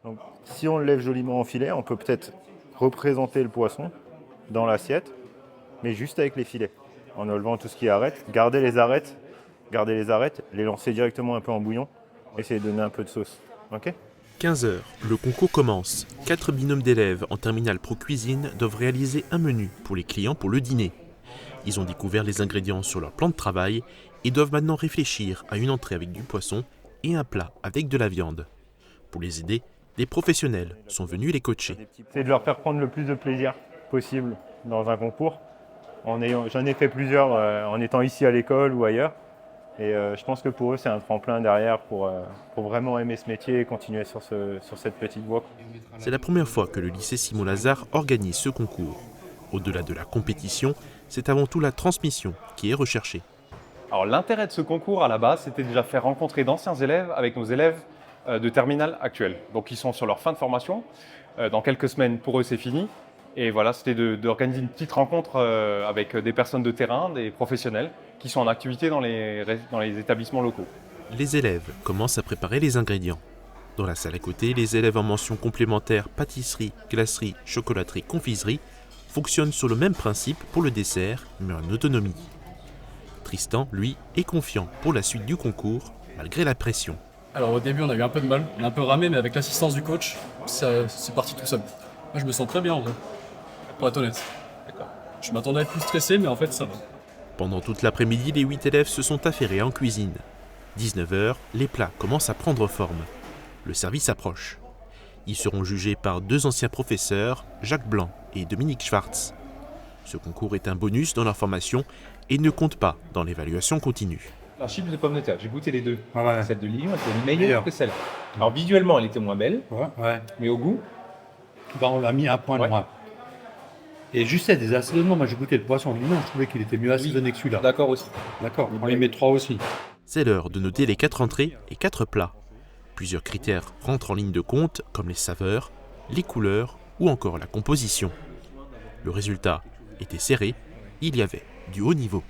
Donc, si on le lève joliment en filet, on peut peut-être représenter le poisson dans l'assiette, mais juste avec les filets, en enlevant tout ce qui est arête. Garder les arêtes, les lancer directement un peu en bouillon, essayer de donner un peu de sauce. Ok ? 15 heures, le concours commence. 4 binômes d'élèves en terminale pro cuisine doivent réaliser un menu pour les clients pour le dîner. Ils ont découvert les ingrédients sur leur plan de travail et doivent maintenant réfléchir à une entrée avec du poisson et un plat avec de la viande. Pour les aider, des professionnels sont venus les coacher. C'est de leur faire prendre le plus de plaisir possible dans un concours. J'en ai fait plusieurs en étant ici à l'école ou ailleurs. Et je pense que pour eux, c'est un tremplin derrière pour vraiment aimer ce métier et continuer sur cette petite voie. C'est la première fois que le lycée Simon-Lazare organise ce concours. Au-delà de la compétition, c'est avant tout la transmission qui est recherchée. Alors l'intérêt de ce concours à la base, c'était déjà faire rencontrer d'anciens élèves avec nos élèves de terminale actuelle. Donc ils sont sur leur fin de formation. Dans quelques semaines, pour eux, c'est fini. Et voilà, c'était d'organiser une petite rencontre avec des personnes de terrain, des professionnels qui sont en activité dans les établissements locaux. Les élèves commencent à préparer les ingrédients. Dans la salle à côté, les élèves en mention complémentaire pâtisserie, glacerie, chocolaterie, confiserie fonctionnent sur le même principe pour le dessert, mais en autonomie. Tristan, lui, est confiant pour la suite du concours, malgré la pression. Alors au début on a eu un peu de mal, on a un peu ramé, mais avec l'assistance du coach, c'est parti tout seul. Moi je me sens très bien en vrai, pour être honnête. Je m'attendais à être plus stressé, mais en fait ça va. Pendant toute l'après-midi, les 8 élèves se sont affairés en cuisine. 19h, les plats commencent à prendre forme. Le service approche. Ils seront jugés par 2 anciens professeurs, Jacques Blanc et Dominique Schwartz. Ce concours est un bonus dans leur formation et ne compte pas dans l'évaluation continue. La chips de pommes de terre, j'ai goûté les deux. Ah ouais. Celle de Lyon était meilleure que celle. Alors visuellement, elle était moins belle, Ouais. mais au goût, Bah, on l'a mis un point de Ouais. moins. Et juste des assaisonnements, moi j'ai goûté le poisson de Lyon, je trouvais qu'il était mieux assaisonné que celui-là. d'accord aussi. D'accord, on les met 3 aussi. C'est l'heure de noter les 4 entrées et 4 plats. Plusieurs critères rentrent en ligne de compte, comme les saveurs, les couleurs ou encore la composition. Le résultat était serré, il y avait du haut niveau.